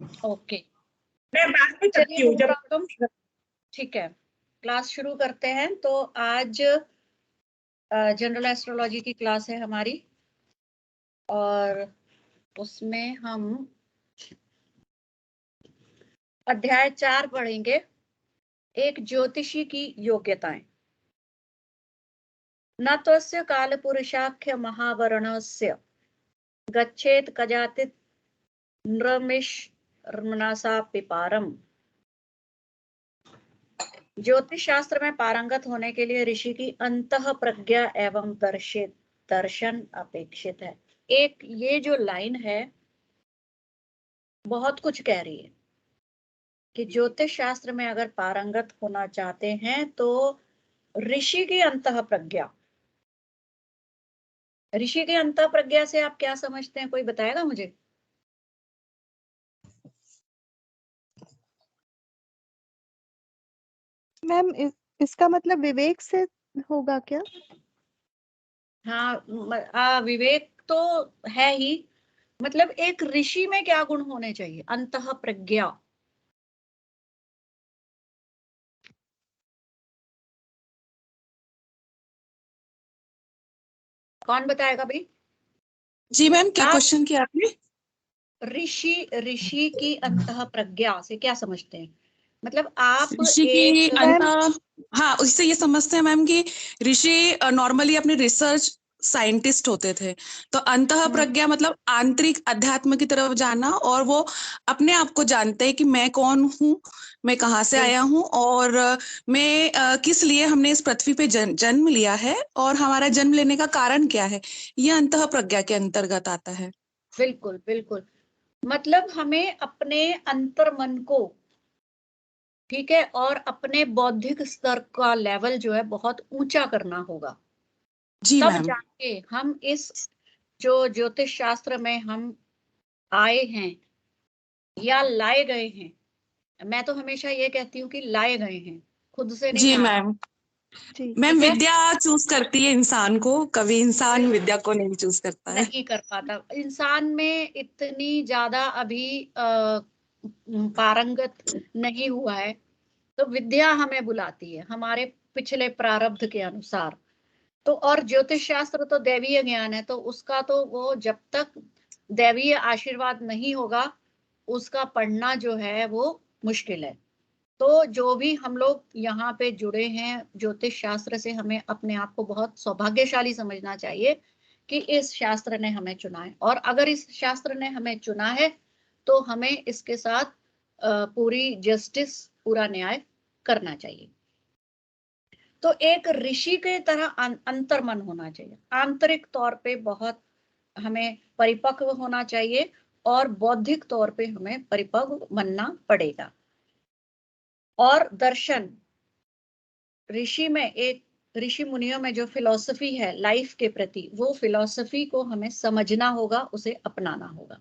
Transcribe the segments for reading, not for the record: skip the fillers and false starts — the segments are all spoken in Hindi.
ओके, मैं बाद में करती हूँ जब। ठीक है, क्लास शुरू करते हैं। तो आज जनरल एस्ट्रोलॉजी की क्लास है हमारी, और उसमें हम अध्याय 4 पढ़ेंगे, एक ज्योतिषी की योग्यताएं। न तस्य काल पुरुषाख्य महावर्णस्य गच्छेत कदाचित् नृमिषर्मणसा पिपारम। ज्योतिष शास्त्र में पारंगत होने के लिए ऋषि की अंतः प्रज्ञा एवं दर्शन अपेक्षित है। एक ये जो लाइन है बहुत कुछ कह रही है कि ज्योतिष शास्त्र में अगर पारंगत होना चाहते हैं तो ऋषि की अंतः प्रज्ञा। ऋषि की अंतः प्रज्ञा से आप क्या समझते हैं, कोई बताएगा मुझे? मैम इसका मतलब विवेक से होगा क्या? हाँ, विवेक तो है ही, मतलब एक ऋषि में क्या गुण होने चाहिए? अंतः प्रज्ञा। कौन बताएगा भाई? जी मैम, क्या क्वेश्चन किया आपने? ऋषि की अंतः प्रज्ञा से क्या समझते हैं? मतलब आप ऋषि की हाँ, उससे ये समझते हैं मैम कि ऋषि नॉर्मली अपने रिसर्च साइंटिस्ट होते थे, तो अंतः प्रज्ञा मतलब आंतरिक अध्यात्म की तरफ जाना, और वो अपने आप को जानते हैं कि मैं कौन हूँ, मैं कहाँ से आया हूँ, और मैं किस लिए हमने इस पृथ्वी पे जन्म लिया है, और हमारा जन्म लेने का कारण क्या है। ये अंतः प्रज्ञा के अंतर्गत आता है। बिल्कुल बिल्कुल, मतलब हमें अपने अंतर मन को, ठीक है, और अपने बौद्धिक स्तर का लेवल जो है बहुत ऊंचा करना होगा। जी तब मैम। जाके हम इस जो ज्योतिष शास्त्र में हम आए हैं या लाए गए हैं, मैं तो हमेशा ये कहती हूँ कि लाए गए हैं, खुद से नहीं जी आए। मैम। मैम, ठीक है? विद्या चूज करती है इंसान को, कभी इंसान विद्या को नहीं चूज करता है। नहीं कर पाता। इंसान में इतनी ज्यादा अभी पारंगत नहीं हुआ है, तो विद्या हमें बुलाती है हमारे पिछले प्रारब्ध के अनुसार। तो और ज्योतिष शास्त्र तो दैवीय ज्ञान है, तो उसका तो वो जब तक दैवीय आशीर्वाद नहीं होगा उसका पढ़ना जो है वो मुश्किल है। तो जो भी हम लोग यहाँ पे जुड़े हैं ज्योतिष शास्त्र से, हमें अपने आप को बहुत सौभाग्यशाली समझना चाहिए कि इस शास्त्र ने हमें चुना है, और अगर इस शास्त्र ने हमें चुना है तो हमें इसके साथ पूरी जस्टिस, पूरा न्याय करना चाहिए। तो एक ऋषि के तरह अंतर्मन होना चाहिए, आंतरिक तौर पे बहुत हमें परिपक्व होना चाहिए, और बौद्धिक तौर पे हमें परिपक्व बनना पड़ेगा। और दर्शन, ऋषि में एक ऋषि मुनियों में जो फिलॉसफी है लाइफ के प्रति, वो फिलॉसफी को हमें समझना होगा, उसे अपनाना होगा।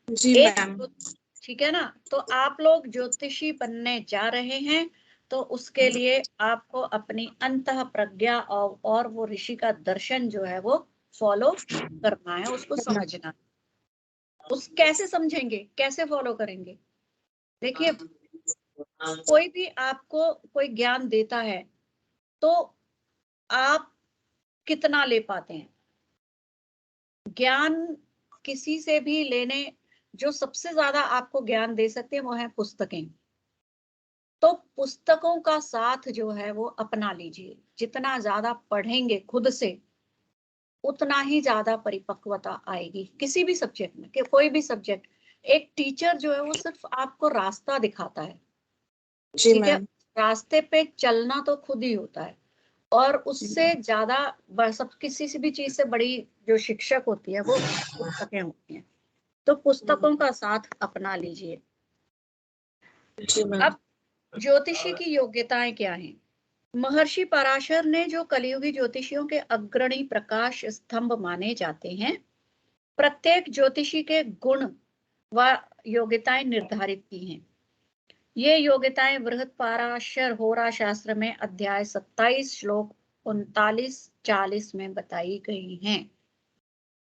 जी मैम। ठीक है ना? तो आप लोग ज्योतिषी बनने जा रहे हैं, तो उसके लिए आपको अपनी अंतः प्रज्ञा और वो ऋषि का दर्शन जो है वो फॉलो करना है, उसको समझना। उस कैसे समझेंगे, कैसे फॉलो करेंगे? देखिए, कोई भी आपको कोई ज्ञान देता है तो आप कितना ले पाते हैं ज्ञान? किसी से भी लेने, जो सबसे ज्यादा आपको ज्ञान दे सकते हैं वो है पुस्तकें। तो पुस्तकों का साथ जो है वो अपना लीजिए। जितना ज्यादा पढ़ेंगे खुद से, उतना ही ज्यादा परिपक्वता आएगी किसी भी सब्जेक्ट में, कि कोई भी सब्जेक्ट। एक टीचर जो है वो सिर्फ आपको रास्ता दिखाता है, जी ठीक है, मैम। रास्ते पे चलना तो खुद ही होता है। और उससे ज्यादा सब किसी से भी चीज से बड़ी जो शिक्षक होती है वो पुस्तकें होती हैं। तो पुस्तकों का साथ अपना लीजिए। जी मैम। अब ज्योतिषी की योग्यताएं क्या हैं? महर्षि पराशर ने जो कलियुगी ज्योतिषियों के अग्रणी प्रकाश स्तंभ माने जाते हैं, प्रत्येक ज्योतिषी के गुण व योग्यताएं निर्धारित की हैं। ये योग्यताएं बृहद पराशर होरा शास्त्र में अध्याय 27 श्लोक 39-40 में बताई गई हैं।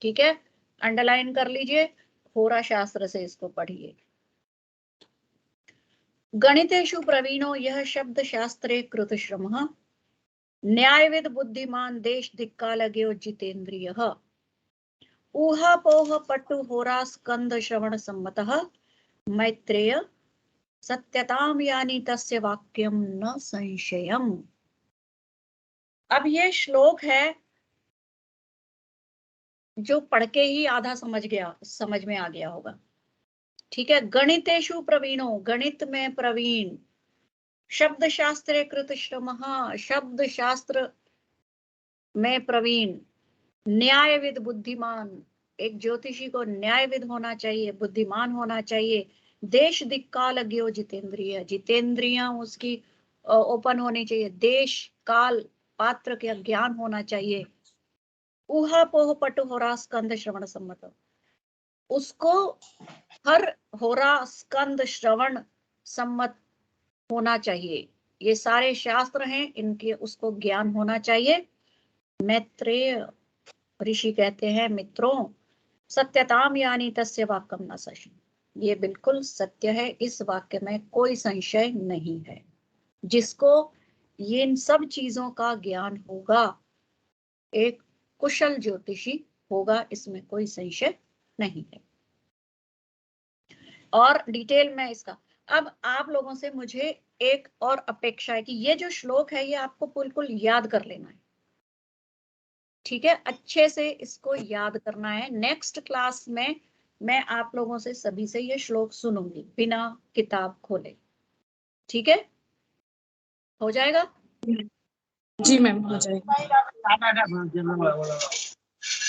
ठीक है, अंडरलाइन कर लीजिए। होरा शास्त्र से इसको पढ़िए। गणितेषु प्रवीणो यह शब्द शास्त्रे कृत श्रमः न्यायविद बुद्धिमान देश दिक्कालज्ञो जितेन्द्रियः ऊहापोह पट्टु होरा स्कंद श्रवण सम्मतः मैत्रेय सत्यताम यानी तस्य वाक्यम न संशयम। अब ये श्लोक है जो पढ़ के ही आधा समझ में आ गया होगा। ठीक है, गणितेषु प्रवीणो, गणित में प्रवीण, शब्द शास्त्रे कृत श्रमः, शब्द शास्त्र में प्रवीण, न्यायविद बुद्धिमान, एक ज्योतिषी को न्यायविद होना चाहिए, बुद्धिमान होना चाहिए, देश दिक्कालज्ञो जितेंद्रिय, जितेंद्रियां उसकी ओपन होनी चाहिए, देश काल पात्र का ज्ञान होना चाहिए, ऊहा पोह पटु होरा स्कंद श्रवण सम्मत, उसको हर होरा स्कंद श्रवण सम्मत होना चाहिए। ये सारे शास्त्र हैं, इनके उसको ज्ञान होना चाहिए। मैत्रेय ऋषि कहते हैं, मित्रों, सत्यताम यानी तस्य वाक्यम न संशय, ये बिल्कुल सत्य है, इस वाक्य में कोई संशय नहीं है। जिसको ये इन सब चीजों का ज्ञान होगा एक कुशल ज्योतिषी होगा, इसमें कोई संशय नहीं है। और डिटेल में इसका, अब आप लोगों से मुझे एक और अपेक्षा है कि ये जो श्लोक है ये आपको बिल्कुल याद कर लेना है। ठीक है, अच्छे से इसको याद करना है। नेक्स्ट क्लास में मैं आप लोगों से सभी से ये श्लोक सुनूंगी बिना किताब खोले। ठीक है, हो जाएगा? जी मैम, हो जाएगा।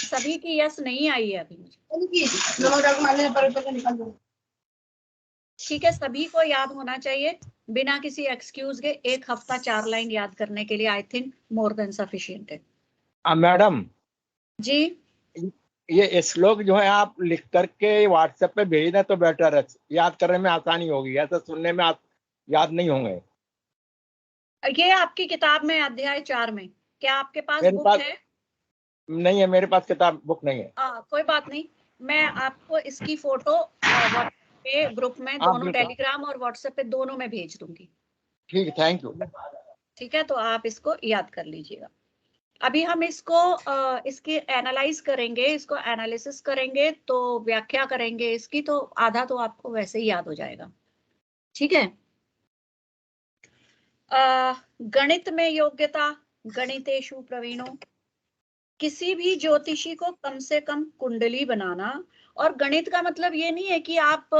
सभी की यस नहीं आई है अभी मुझे। ठीक है, सभी को याद होना चाहिए बिना किसी एक्सक्यूज के। एक हफ्ता 4 लाइन याद करने के लिए I think more than sufficient है। मैडम जी, ये श्लोक जो है आप लिख करके व्हाट्सएप पे भेज दें तो बेटर है, याद करने में आसानी होगी, ऐसा सुनने में आप याद नहीं होंगे। ये आपकी किताब में अध्याय 4 में, क्या आपके पास मेरे बुक पास है? नहीं है, मेरे पास किताब बुक नहीं है। कोई बात नहीं, मैं आपको इसकी फोटो व्हाट्सएप पे ग्रुप में, दोनों बिल्कुल। टेलीग्राम और व्हाट्सएप पे दोनों में भेज दूंगी। ठीक है, थैंक यू। ठीक है, तो आप इसको याद कर लीजिएगा। अभी हम इसको इसकी एनालाइज करेंगे, इसको एनालिसिस करेंगे, तो व्याख्या करेंगे इसकी, तो आधा तो आपको वैसे ही याद हो जाएगा। ठीक है, गणित में योग्यता, गणितेषु प्रवीणो, किसी भी ज्योतिषी को कम से कम कुंडली बनाना। और गणित का मतलब ये नहीं है कि आप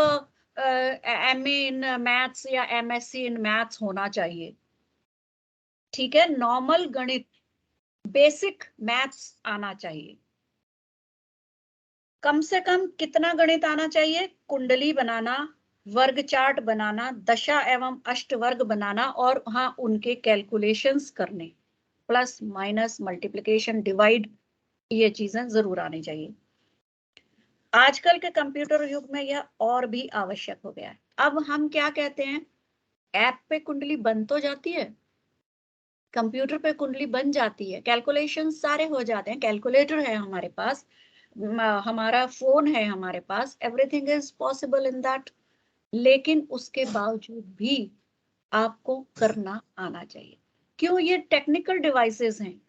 एमए इन मैथ्स या एमएससी इन मैथ्स होना चाहिए। ठीक है, नॉर्मल गणित, बेसिक मैथ्स आना चाहिए। कम से कम कितना गणित आना चाहिए? कुंडली बनाना, वर्ग चार्ट बनाना, दशा एवं अष्ट वर्ग बनाना, और हाँ उनके कैलकुलेशंस करने, प्लस माइनस मल्टीप्लिकेशन डिवाइड, ये चीजें जरूर आनी चाहिए। आजकल के कंप्यूटर युग में यह और भी आवश्यक हो गया है। अब हम क्या कहते हैं, ऐप पे कुंडली बन तो जाती है, कंप्यूटर पे कुंडली बन जाती है, कैलकुलेशन सारे हो जाते हैं, कैलकुलेटर है हमारे पास, हमारा फोन है हमारे पास, everything is possible in that. लेकिन उसके बावजूद भी आपको करना आना चाहिए। क्यों? ये टेक्निकल डिवाइसेस हैं।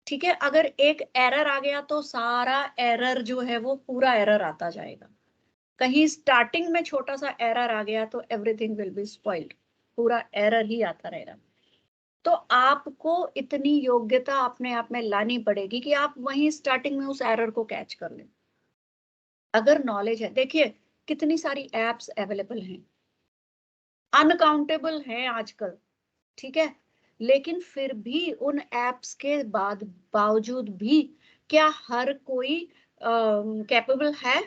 ठीक है, अगर एक एरर आ गया तो सारा एरर जो है वो पूरा एरर आता जाएगा। कहीं स्टार्टिंग में छोटा सा एरर आ गया तो एवरीथिंग विल बी स्पॉइल्ड, पूरा एरर ही आता रहेगा। तो आपको इतनी योग्यता अपने आप में लानी पड़ेगी कि आप वहीं स्टार्टिंग में उस एरर को कैच कर लें। अगर नॉलेज है, देखिए कितनी सारी एप्स अवेलेबल हैं, अनकाउंटेबल हैं आजकल। ठीक है, लेकिन फिर भी उन एप्स के बावजूद भी क्या हर कोई कैपेबल है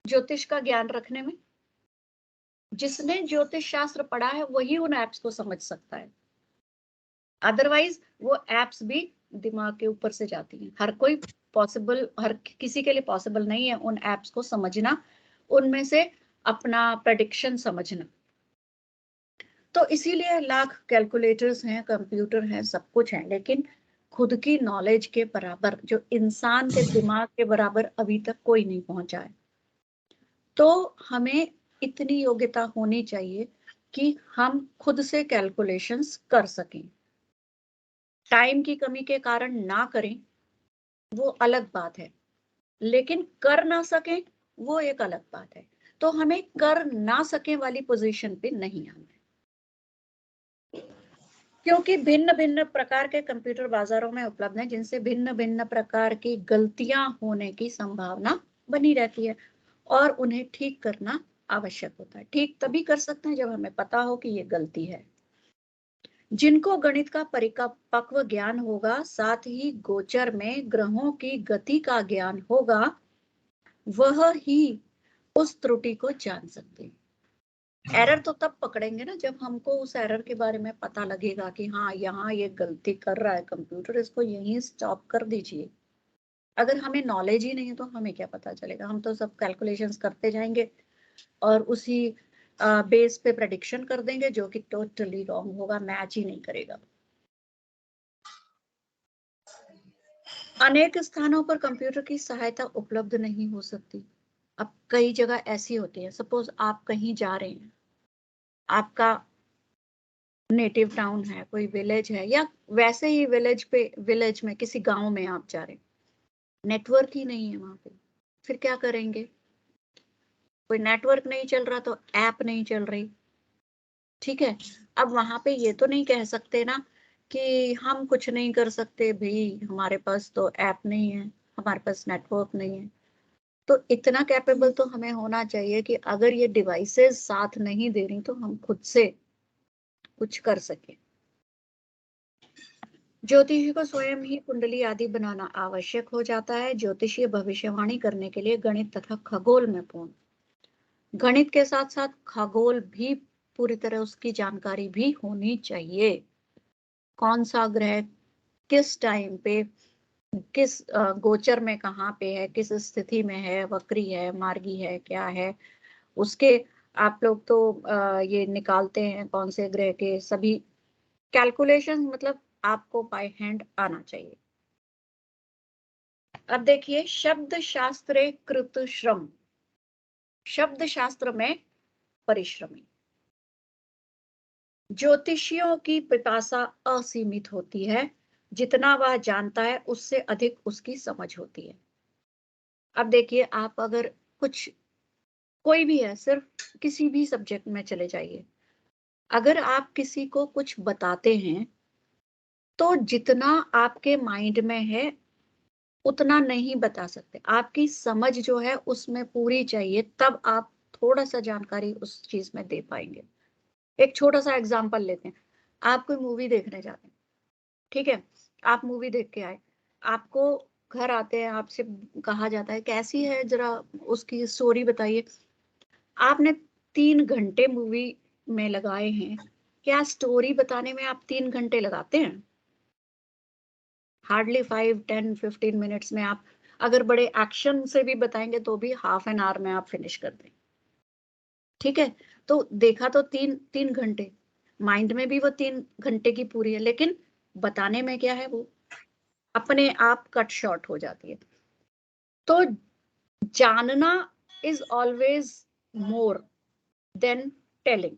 ज्योतिष का ज्ञान रखने में? जिसने ज्योतिष शास्त्र पढ़ा है वही उन एप्स को समझ सकता है, अदरवाइज वो एप्स भी दिमाग के ऊपर से जाती हैं। हर कोई पॉसिबल, हर किसी के लिए पॉसिबल नहीं है उन एप्स को समझना, उनमें से अपना प्रेडिक्शन समझना। तो इसीलिए लाख कैलकुलेटर्स हैं, कंप्यूटर हैं, सब कुछ है, लेकिन खुद की नॉलेज के बराबर, जो इंसान के दिमाग के बराबर अभी तक कोई नहीं पहुंचा है। तो हमें इतनी योग्यता होनी चाहिए कि हम खुद से कैलकुलेशंस कर सकें। टाइम की कमी के कारण ना करें वो अलग बात है, लेकिन कर ना सकें वो एक अलग बात है। तो हमें कर ना सके वाली पोजीशन पे नहीं आना है, क्योंकि भिन्न भिन्न प्रकार के कंप्यूटर बाजारों में उपलब्ध हैं जिनसे भिन्न भिन्न प्रकार की गलतियां होने की संभावना बनी रहती है और उन्हें ठीक करना आवश्यक होता है। ठीक तभी कर सकते हैं जब हमें पता हो कि ये गलती है। जिनको गणित का परिपक्व ज्ञान होगा, साथ ही गोचर में ग्रहों की गति का ज्ञान होगा, वह ही उस त्रुटि को जान सकते हैं। एरर तो तब पकड़ेंगे ना जब हमको उस एरर के बारे में पता लगेगा कि हाँ यहाँ ये गलती कर रहा है कंप्यूटर, इसको यहीं स्टॉप कर दीजिए। अगर हमें नॉलेज ही नहीं है तो हमें क्या पता चलेगा? हम तो सब कैलकुलेशंस करते जाएंगे और उसी बेस पे प्रेडिक्शन कर देंगे जो कि टोटली रॉन्ग होगा, मैच ही नहीं करेगा। अनेक स्थानों पर कंप्यूटर की सहायता उपलब्ध नहीं हो सकती। अब कई जगह ऐसी होती है, सपोज आप कहीं जा रहे हैं, आपका नेटिव टाउन है, कोई विलेज है, या वैसे ही विलेज में किसी गांव में आप जा रहे हैं, नेटवर्क ही नहीं है वहां पे, फिर क्या करेंगे? कोई नेटवर्क नहीं चल रहा तो ऐप नहीं चल रही, ठीक है। अब वहां पे ये तो नहीं कह सकते ना कि हम कुछ नहीं कर सकते भाई, हमारे पास तो ऐप नहीं है, हमारे पास नेटवर्क नहीं है। तो इतना कैपेबल तो हमें होना चाहिए कि अगर ये डिवाइसेस साथ नहीं दे रही तो हम खुद से कुछ कर सके। ज्योतिषी को स्वयं ही कुंडली आदि बनाना आवश्यक हो जाता है। ज्योतिषीय भविष्यवाणी करने के लिए गणित तथा खगोल में पूर्ण, गणित के साथ साथ खगोल भी पूरी तरह उसकी जानकारी भी होनी चाहिए। कौन सा ग्रह किस टाइम पे किस गोचर में कहाँ पे है, किस स्थिति में है, वक्री है, मार्गी है, क्या है उसके, आप लोग तो ये निकालते हैं कौन से ग्रह के, सभी कैलकुलेशन मतलब आपको बाय हैंड आना चाहिए। अब देखिए, शब्द शास्त्रे कृत श्रम, शब्द शास्त्र में परिश्रमी। ज्योतिषियों की पिपासा असीमित होती है, जितना वह जानता है उससे अधिक उसकी समझ होती है। अब देखिए, आप अगर कुछ कोई भी है, सिर्फ किसी भी सब्जेक्ट में चले जाइए, अगर आप किसी को कुछ बताते हैं तो जितना आपके माइंड में है उतना नहीं बता सकते, आपकी समझ जो है उसमें पूरी चाहिए, तब आप थोड़ा सा जानकारी उस चीज में दे पाएंगे। एक छोटा सा एग्जांपल लेते हैं, आप कोई मूवी देखने जाते हैं, ठीक है, आप मूवी देख के आए, आपको घर आते हैं, आपसे कहा जाता है कैसी है, जरा उसकी स्टोरी बताइए। आपने 3 घंटे मूवी में लगाए हैं, क्या स्टोरी बताने में आप 3 घंटे लगाते हैं? हार्डली 5, 10, 15 मिनट्स में आप अगर बड़े एक्शन से भी बताएंगे तो भी हाफ एन आवर में आप फिनिश कर दें, ठीक है। तो देखा तो 3 घंटे, माइंड में भी वो 3 घंटे की पूरी है, लेकिन बताने में क्या है, वो अपने आप कट शॉर्ट हो जाती है। तो जानना is always more than telling.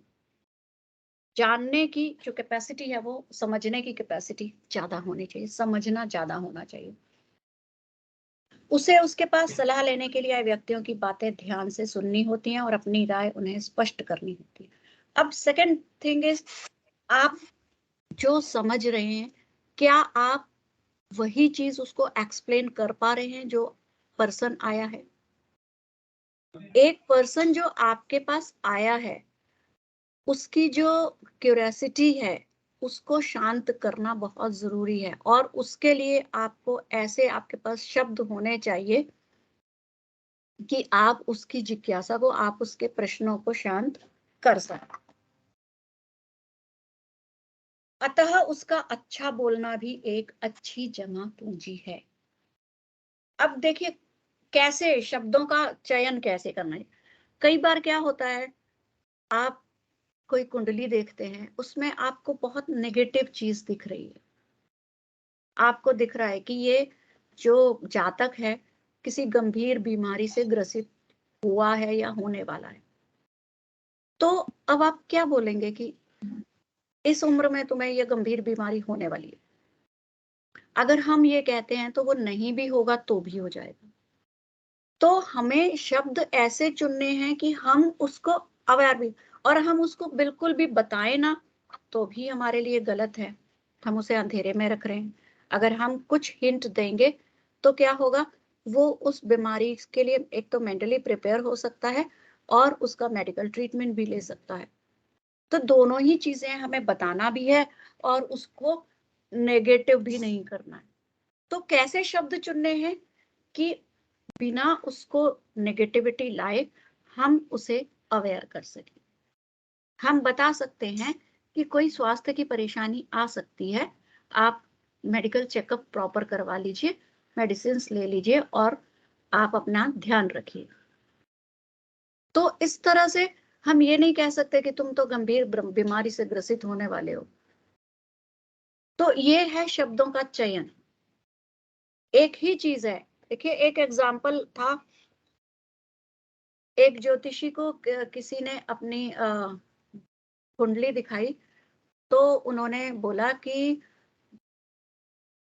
जानने की जो कैपेसिटी है वो समझने की कैपेसिटी ज्यादा होनी चाहिए, समझना ज्यादा होना चाहिए। उसे उसके पास सलाह लेने के लिए आए व्यक्तियों की बातें ध्यान से सुननी होती हैं और अपनी राय उन्हें स्पष्ट करनी होती है। अब सेकंड थिंग इज, आप जो समझ रहे हैं, क्या आप वही चीज उसको एक्सप्लेन कर पा रहे हैं जो पर्सन आया है? एक पर्सन जो आपके पास आया है, उसकी जो क्यूरियोसिटी है उसको शांत करना बहुत जरूरी है, और उसके लिए आपको ऐसे आपके पास शब्द होने चाहिए कि आप उसकी जिज्ञासा को, आप उसके प्रश्नों को शांत कर सकें। अतः उसका अच्छा बोलना भी एक अच्छी जमा पूंजी है। अब देखिए, कैसे शब्दों का चयन कैसे करना है। कई बार क्या होता है, आप कोई कुंडली देखते हैं, उसमें आपको बहुत नेगेटिव चीज दिख रही है, आपको दिख रहा है कि ये जो जातक है किसी गंभीर बीमारी से ग्रसित हुआ है या होने वाला है। तो अब आप क्या बोलेंगे कि इस उम्र में तुम्हें ये गंभीर बीमारी होने वाली है। अगर हम ये कहते हैं तो वो नहीं भी होगा तो भी हो जाएगा। तो हमें शब्द ऐसे चुनने हैं कि हम उसको अवेयर भी, और हम उसको बिल्कुल भी बताएं ना तो भी हमारे लिए गलत है, हम उसे अंधेरे में रख रहे हैं। अगर हम कुछ हिंट देंगे तो क्या होगा, वो उस बीमारी के लिए एक तो मेंटली प्रिपेयर हो सकता है और उसका मेडिकल ट्रीटमेंट भी ले सकता है। तो दोनों ही चीजें हमें बताना भी है और उसको नेगेटिव भी नहीं करना है। तो कैसे शब्द चुनने हैं कि बिना उसको नेगेटिविटी लाए हम उसे अवेयर कर सकें। हम बता सकते हैं कि कोई स्वास्थ्य की परेशानी आ सकती है, आप मेडिकल चेकअप प्रॉपर करवा लीजिए, मेडिसिन ले लीजिए और आप अपना ध्यान रखिए। तो इस तरह से हम ये नहीं कह सकते कि तुम तो गंभीर बीमारी से ग्रसित होने वाले हो। तो ये है शब्दों का चयन। एक ही चीज है, देखिए एक एग्जाम्पल था, एक ज्योतिषी को किसी ने अपनी कुंडली दिखाई तो उन्होंने बोला कि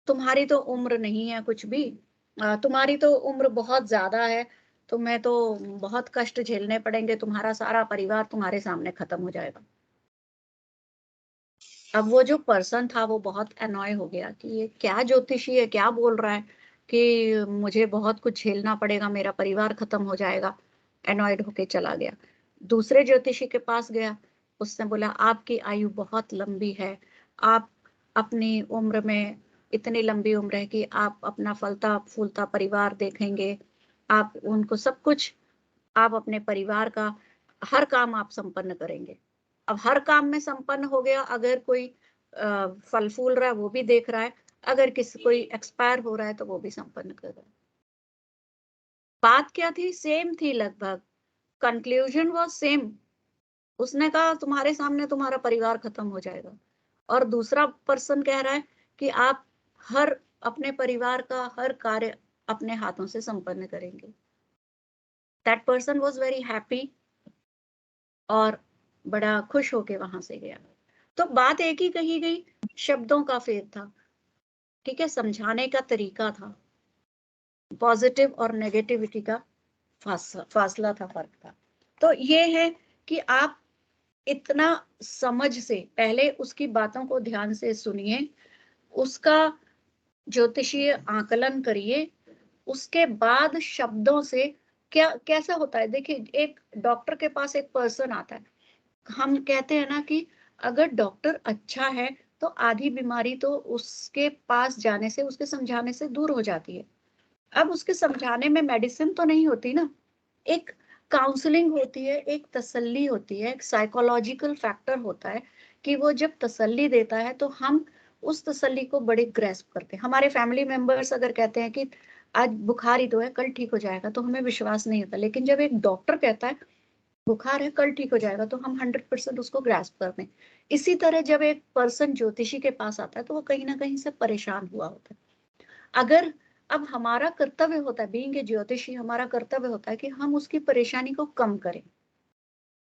तुम्हारी तो उम्र नहीं है कुछ भी, तुम्हारी तो उम्र बहुत ज्यादा है, तुम्हें तो बहुत कष्ट झेलने पड़ेंगे, तुम्हारा सारा परिवार तुम्हारे सामने खत्म हो जाएगा। अब वो जो पर्सन था वो बहुत अनॉय हो गया कि ये क्या ज्योतिषी है, क्या बोल रहा है कि मुझे बहुत कुछ झेलना पड़ेगा, मेरा परिवार खत्म हो जाएगा। अनॉयड होके चला गया। दूसरे ज्योतिषी के पास गया, उसने बोला आपकी आयु बहुत लंबी है, आप अपनी उम्र में इतनी लंबी उम्र है कि आप अपना फलता फूलता परिवार देखेंगे, आप उनको सब कुछ, आप अपने परिवार का हर काम आप संपन्न करेंगे। अब हर काम में संपन्न हो गया, अगर कोई फल फूल रहा है वो भी देख रहा है, अगर किसी कोई एक्सपायर हो रहा है तो वो भी संपन्न कर रहा है। बात क्या थी, सेम थी लगभग, कंक्लूजन वाज सेम। उसने कहा तुम्हारे सामने तुम्हारा परिवार खत्म हो जाएगा, और दूसरा पर्सन कह रहा है कि आप हर अपने परिवार का हर कार्य अपने हाथों से संपन्न करेंगे। That person was very happy और बड़ा खुश होके वहां से गया। तो बात एक ही कही गई, शब्दों का फेर था, ठीक है, समझाने का तरीका था, पॉजिटिव और नेगेटिविटी का फासला था, फर्क था। तो ये है कि आप इतना समझ से पहले उसकी बातों को ध्यान से सुनिए, उसका ज्योतिषीय आकलन करिए, उसके बाद शब्दों से क्या कैसा होता है। देखिए एक डॉक्टर के पास एक पर्सन आता है, हम कहते हैं ना कि अगर डॉक्टर अच्छा है तो आधी बीमारी तो उसके पास जाने से, उसके समझाने से दूर हो जाती है। अब उसके समझाने में मेडिसिन तो नहीं होती ना, एक काउंसलिंग होती है, एक तसल्ली होती है, एक साइकोलॉजिकल फैक्टर होता है कि वो जब तसल्ली देता है तो हम उस तसल्ली को बड़े ग्रैस्प करते हैं। हमारे फैमिली मेंबर्स अगर कहते हैं कि आज बुखार ही तो है, कल ठीक हो जाएगा, तो हमें विश्वास नहीं होता, लेकिन जब एक डॉक्टर कहता है बुखार है कल ठीक हो जाएगा तो हम 100% उसको ग्रास्प करते हैं। इसी तरह जब एक पर्सन ज्योतिषी के पास आता है तो वो कहीं ना कहीं से परेशान हुआ होता है। अगर अब हमारा कर्तव्य होता है, बीइंग ए ज्योतिषी, हमारा कर्तव्य होता है कि हम उसकी परेशानी को कम करें,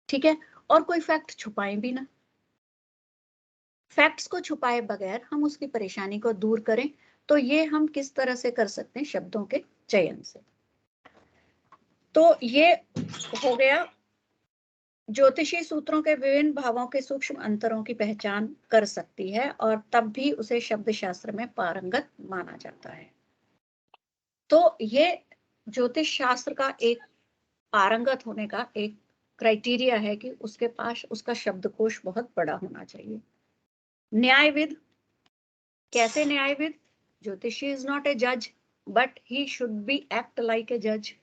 ठीक है, और कोई फैक्ट छुपाएं भी ना, फैक्ट्स को छुपाए बगैर हम उसकी परेशानी को दूर करें। तो ये हम किस तरह से कर सकते हैं, शब्दों के चयन से। तो ये हो गया, ज्योतिषी सूत्रों के विभिन्न भावों के सूक्ष्म अंतरों की पहचान कर सकती है और तब भी उसे शब्द शास्त्र में पारंगत माना जाता है। तो ये ज्योतिष शास्त्र का एक पारंगत होने का एक क्राइटेरिया है कि उसके पास उसका शब्दकोश बहुत बड़ा होना चाहिए। न्यायविद, कैसे न्यायविद, ज्योतिषी इज नॉट ए जज but he should be act like a जज।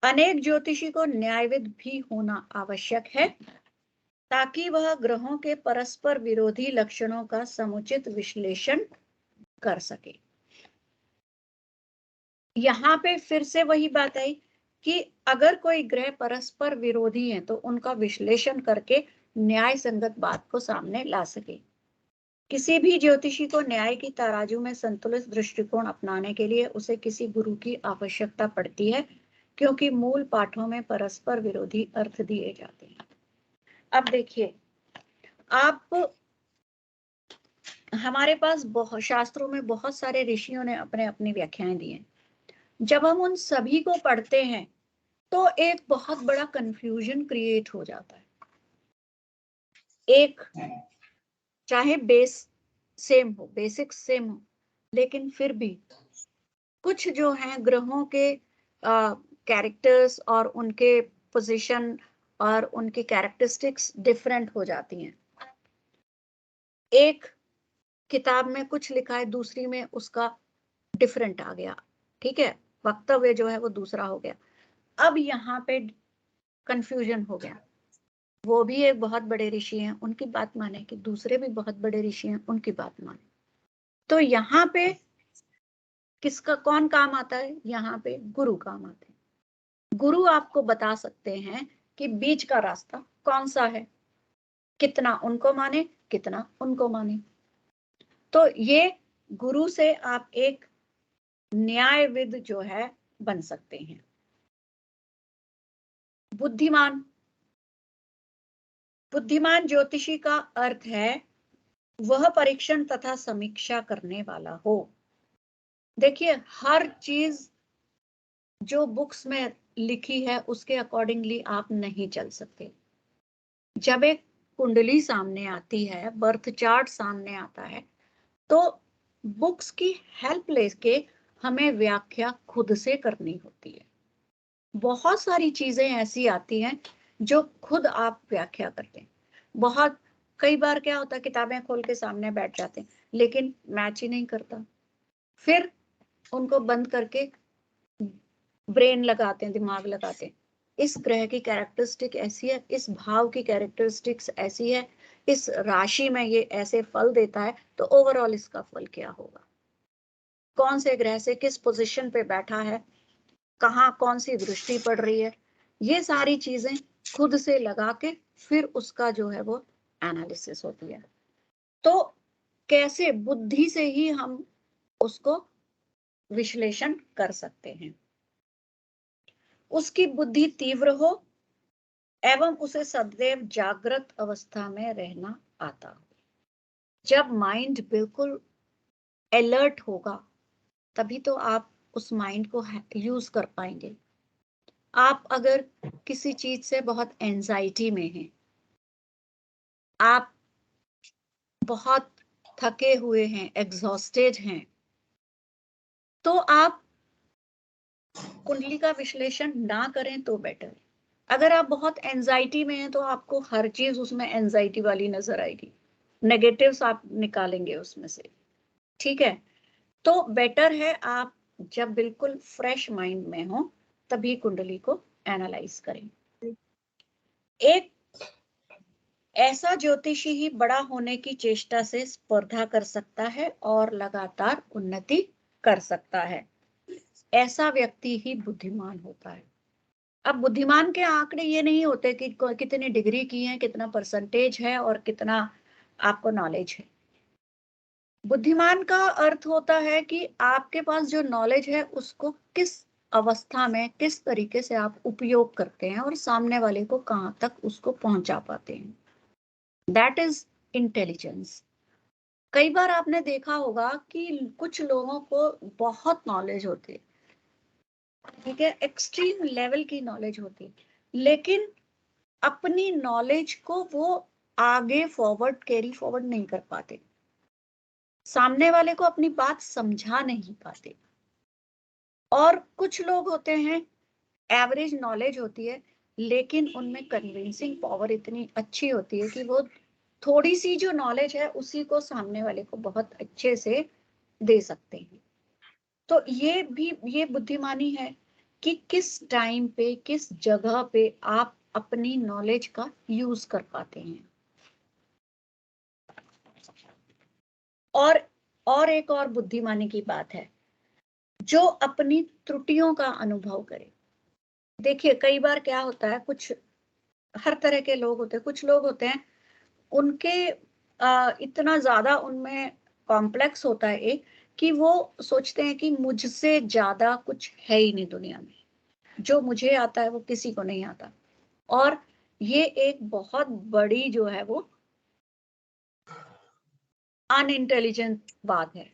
अनेक ज्योतिषी को न्यायविद भी होना आवश्यक है ताकि वह ग्रहों के परस्पर विरोधी लक्षणों का समुचित विश्लेषण कर सके। यहाँ पे फिर से वही बात आई कि अगर कोई ग्रह परस्पर विरोधी हैं तो उनका विश्लेषण करके न्याय संगत बात को सामने ला सके। किसी भी ज्योतिषी को न्याय की तराजू में संतुलित दृष्टिकोण अपनाने के लिए उसे किसी गुरु की आवश्यकता पड़ती है। क्योंकि मूल पाठों में परस्पर विरोधी अर्थ दिए जाते हैं। अब देखिए, आप हमारे पास बहुत शास्त्रों में बहुत सारे ऋषियों ने अपने अपनी व्याख्याएं दी हैं। जब हम उन सभी को पढ़ते हैं तो एक बहुत बड़ा कंफ्यूजन क्रिएट हो जाता है। एक चाहे बेस सेम हो, बेसिक सेम हो, लेकिन फिर भी कुछ जो हैं ग्रहों के कैरेक्टर्स और उनके पोजीशन और उनकी कैरेक्टरिस्टिक्स डिफरेंट हो जाती हैं। एक किताब में कुछ लिखा है, दूसरी में उसका डिफरेंट आ गया, ठीक है, वक्तव्य जो है वो दूसरा हो गया। अब यहाँ पे कंफ्यूजन हो गया। वो भी एक बहुत बड़े ऋषि हैं, उनकी बात माने, कि दूसरे भी बहुत बड़े ऋषि हैं, उनकी बात माने। तो यहाँ पे किसका कौन काम आता है? यहाँ पे गुरु काम आते हैं। गुरु आपको बता सकते हैं कि बीच का रास्ता कौन सा है, कितना उनको माने, कितना उनको माने। तो ये गुरु से आप एक न्यायविद जो है बन सकते हैं। बुद्धिमान, बुद्धिमान ज्योतिषी का अर्थ है वह परीक्षण तथा समीक्षा करने वाला हो। देखिए, हर चीज जो बुक्स में लिखी है उसके अकॉर्डिंगली आप नहीं चल सकते। जब एक कुंडली सामने आती है, बर्थ चार्ट सामने आता है, तो बुक्स की हेल्प लेके हमें व्याख्या खुद से करनी होती है। बहुत सारी चीजें ऐसी आती हैं जो खुद आप व्याख्या करते हैं। बहुत कई बार क्या होता है, किताबें खोल के सामने बैठ जाते हैं लेकिन मैच ही नहीं करता, फिर उनको बंद करके ब्रेन लगाते हैं, दिमाग लगाते हैं। इस ग्रह की कैरेक्टरिस्टिक ऐसी है, इस भाव की कैरेक्टरिस्टिक्स ऐसी है, इस राशि में ये ऐसे फल देता है, तो ओवरऑल इसका फल क्या होगा, कौन से ग्रह से किस पोजीशन पे बैठा है, कहाँ कौन सी दृष्टि पड़ रही है, ये सारी चीजें खुद से लगा के फिर उसका जो है वो एनालिसिस होती है। तो कैसे बुद्धि से ही हम उसको विश्लेषण कर सकते हैं। उसकी बुद्धि तीव्र हो एवं उसे सदैव जागृत अवस्था में रहना आता हो। जब माइंड बिल्कुल अलर्ट होगा तभी तो आप उस माइंड को यूज कर पाएंगे। आप अगर किसी चीज से बहुत एंजाइटी में हैं, आप बहुत थके हुए हैं, एग्जॉस्टेड हैं, तो आप कुंडली का विश्लेषण ना करें तो बेटर। अगर आप बहुत एंजाइटी में हैं तो आपको हर चीज उसमें एंजाइटी वाली नजर आएगी, नेगेटिव्स आप निकालेंगे उसमें से, ठीक है। तो बेटर है आप जब बिल्कुल फ्रेश माइंड में हो तभी कुंडली को एनालाइज करें। एक ऐसा ज्योतिषी ही बड़ा होने की चेष्टा से स्पर्धा कर सकता है और लगातार उन्नति कर सकता है। ऐसा व्यक्ति ही बुद्धिमान होता है। अब बुद्धिमान के आंकड़े ये नहीं होते कि कितनी डिग्री की है, कितना परसेंटेज है और कितना आपको नॉलेज है। बुद्धिमान का अर्थ होता है कि आपके पास जो नॉलेज है उसको किस अवस्था में किस तरीके से आप उपयोग करते हैं और सामने वाले को कहां तक उसको पहुंचा पाते हैं। That is intelligence. कई बार आपने देखा होगा कि कुछ लोगों को बहुत नॉलेज होती है, ठीक है, एक्सट्रीम लेवल की नॉलेज होती है, लेकिन अपनी नॉलेज को वो आगे फॉरवर्ड कैरी फॉरवर्ड नहीं कर पाते, सामने वाले को अपनी बात समझा नहीं पाते। और कुछ लोग होते हैं एवरेज नॉलेज होती है लेकिन उनमें कन्विंसिंग पावर इतनी अच्छी होती है कि वो थोड़ी सी जो नॉलेज है उसी को सामने वाले को बहुत अच्छे से दे सकते हैं। तो ये बुद्धिमानी है कि किस टाइम पे किस जगह पे आप अपनी नॉलेज का यूज कर पाते हैं। और एक और बुद्धिमानी की बात है, जो अपनी त्रुटियों का अनुभव करे। देखिए, कई बार क्या होता है, कुछ हर तरह के लोग होते हैं, कुछ लोग होते हैं उनके इतना ज्यादा उनमें कॉम्प्लेक्स होता है एक, कि वो सोचते हैं कि मुझसे ज्यादा कुछ है ही नहीं दुनिया में, जो मुझे आता है वो किसी को नहीं आता। और ये एक बहुत बड़ी जो है वो अनइंटेलिजेंट बात है,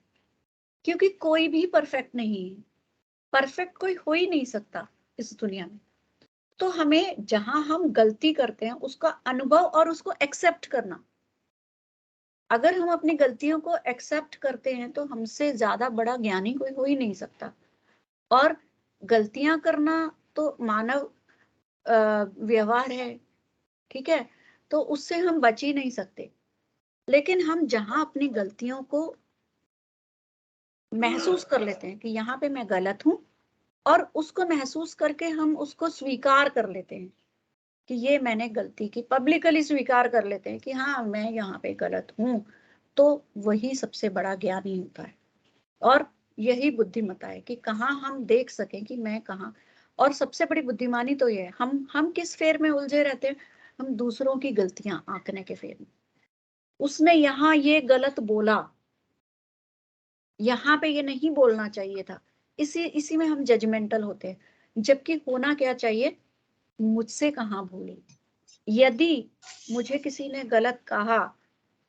क्योंकि कोई भी परफेक्ट नहीं है, परफेक्ट कोई हो ही नहीं सकता इस दुनिया में। तो हमें जहां हम गलती करते हैं उसका अनुभव और उसको एक्सेप्ट करना, अगर हम अपनी गलतियों को एक्सेप्ट करते हैं तो हमसे ज्यादा बड़ा ज्ञानी कोई हो ही नहीं सकता। और गलतियां करना तो मानव व्यवहार है, ठीक है, तो उससे हम बच ही नहीं सकते। लेकिन हम जहां अपनी गलतियों को महसूस कर लेते हैं कि यहाँ पे मैं गलत हूं, और उसको महसूस करके हम उसको स्वीकार कर लेते हैं कि ये मैंने गलती की, पब्लिकली स्वीकार कर लेते हैं कि हाँ मैं यहाँ पे गलत हूं, तो वही सबसे बड़ा ज्ञानी होता है। और यही बुद्धिमत्ता है कि कहाँ हम देख सकें कि मैं कहाँ। और सबसे बड़ी बुद्धिमानी तो ये है, हम किस फेर में उलझे रहते हैं, हम दूसरों की गलतियां आंकने के फेर में। उसने यहाँ ये गलत बोला, यहाँ पे ये नहीं बोलना चाहिए था, इसी में हम जजमेंटल होते हैं। जबकि होना क्या चाहिए, मुझसे कहाँ भूली। यदि मुझे किसी ने गलत कहा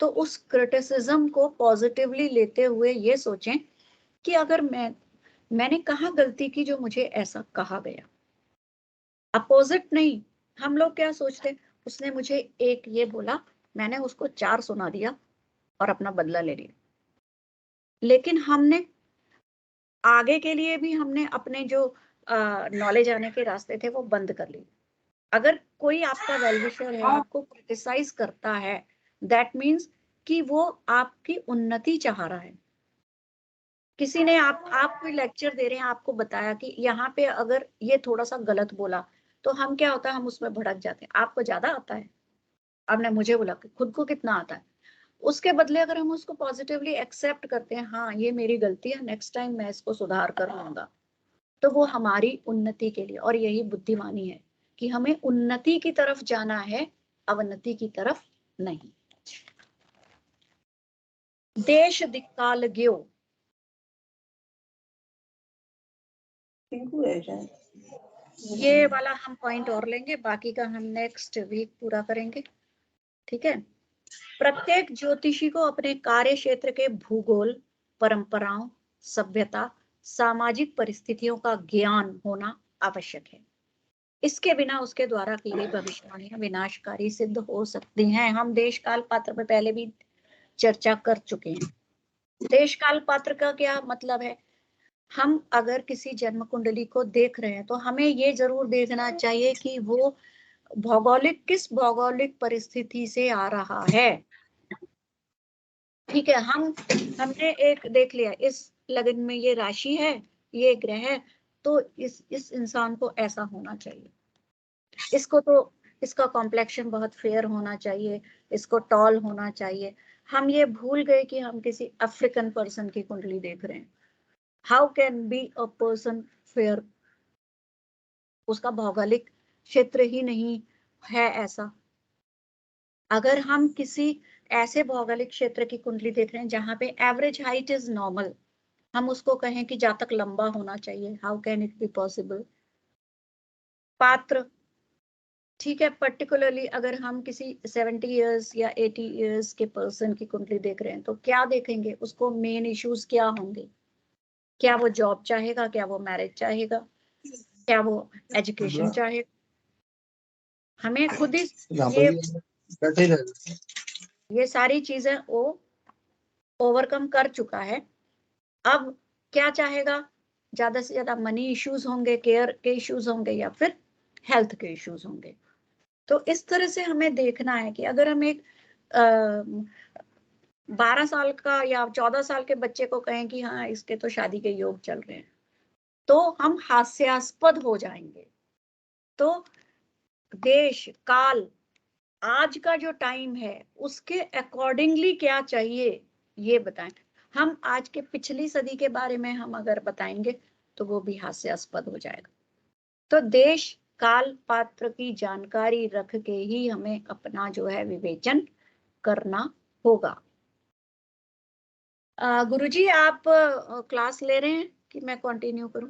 तो उस क्रिटिसिज्म को पॉजिटिवली लेते हुए ये सोचें कि अगर मैंने कहाँ गलती की जो मुझे ऐसा कहा गया। अपोजिट नहीं, हम लोग क्या सोचते, उसने मुझे एक ये बोला, मैंने उसको 4 सुना दिया और अपना बदला ले लिया। लेकिन हमने आगे के लिए भी हमने अपने जो नॉलेज आने के रास्ते थे वो बंद कर लिए। अगर कोई आपका वेलविशर है, आपको क्रिटिसाइज करता है, दैट मीन्स कि वो आपकी उन्नति चाह रहा है। किसी ने आप कोई लेक्चर दे रहे हैं, आपको बताया कि यहाँ पे अगर ये थोड़ा सा गलत बोला, तो हम क्या होता है, हम उसमें भड़क जाते हैं, आपको ज्यादा आता है, आपने मुझे बोला, खुद को कितना आता है। उसके बदले अगर हम उसको पॉजिटिवली एक्सेप्ट करते हैं, हाँ ये मेरी गलती है, नेक्स्ट टाइम मैं इसको सुधार कर लूंगा, तो वो हमारी उन्नति के लिए। और यही बुद्धिमानी है कि हमें उन्नति की तरफ जाना है, अवनति की तरफ नहीं। देश दिक्काल ग्यो, ये वाला हम पॉइंट और लेंगे, बाकी का हम नेक्स्ट वीक पूरा करेंगे, ठीक है। प्रत्येक ज्योतिषी को अपने कार्य क्षेत्र के भूगोल, परंपराओं, सभ्यता, सामाजिक परिस्थितियों का ज्ञान होना आवश्यक है। इसके बिना उसके द्वारा की गई भविष्यवाणियां विनाशकारी सिद्ध हो सकती हैं। हम देश काल पात्र में पहले भी चर्चा कर चुके हैं। देश काल पात्र का क्या मतलब है, हम अगर किसी जन्म कुंडली को देख रहे हैं तो हमें ये जरूर देखना चाहिए कि वो किस भौगोलिक परिस्थिति से आ रहा है, ठीक है। हमने एक देख लिया, इस लगन में ये राशि है, ये ग्रह है, तो इस इंसान को ऐसा होना चाहिए, इसका कॉम्प्लेक्शन बहुत फेयर होना चाहिए, इसको टॉल होना चाहिए। हम ये भूल गए कि हम किसी अफ्रीकन पर्सन की कुंडली देख रहे हैं। How can be a person fair, उसका भौगोलिक क्षेत्र ही नहीं है ऐसा। अगर हम किसी ऐसे भौगोलिक क्षेत्र की कुंडली देख रहे हैं जहां पे एवरेज हाइट इज नॉर्मल, हम उसको कहें कि जातक लंबा होना चाहिए, how can it be possible. पात्र, ठीक है, पर्टिकुलरली अगर हम किसी 70 इयर्स या 80 इयर्स के पर्सन की कुंडली देख रहे हैं तो क्या देखेंगे, उसको मेन इश्यूज क्या होंगे, क्या वो जॉब चाहेगा, क्या वो मैरिज चाहेगा, क्या वो एजुकेशन चाहेगा। हमें खुद ही ये सारी चीजें वो ओवरकम कर चुका है। अब क्या चाहेगा, ज्यादा से ज्यादा मनी इश्यूज होंगे, केयर के इश्यूज होंगे, या फिर हेल्थ के इश्यूज होंगे। तो इस तरह से हमें देखना है कि अगर हम एक 12 साल का या 14 साल के बच्चे को कहें कि हाँ इसके तो शादी के योग चल रहे हैं, तो हम हास्यास्पद हो जाएंगे। तो देश काल, आज का जो टाइम है उसके अकॉर्डिंगली क्या चाहिए ये बताएं। हम आज के पिछली सदी के बारे में हम अगर बताएंगे तो वो भी हास्यास्पद हो जाएगा। तो देश काल पात्र की जानकारी रख के ही हमें अपना जो है विवेचन करना होगा। गुरुजी आप क्लास ले रहे हैं कि मैं कंटिन्यू करूं?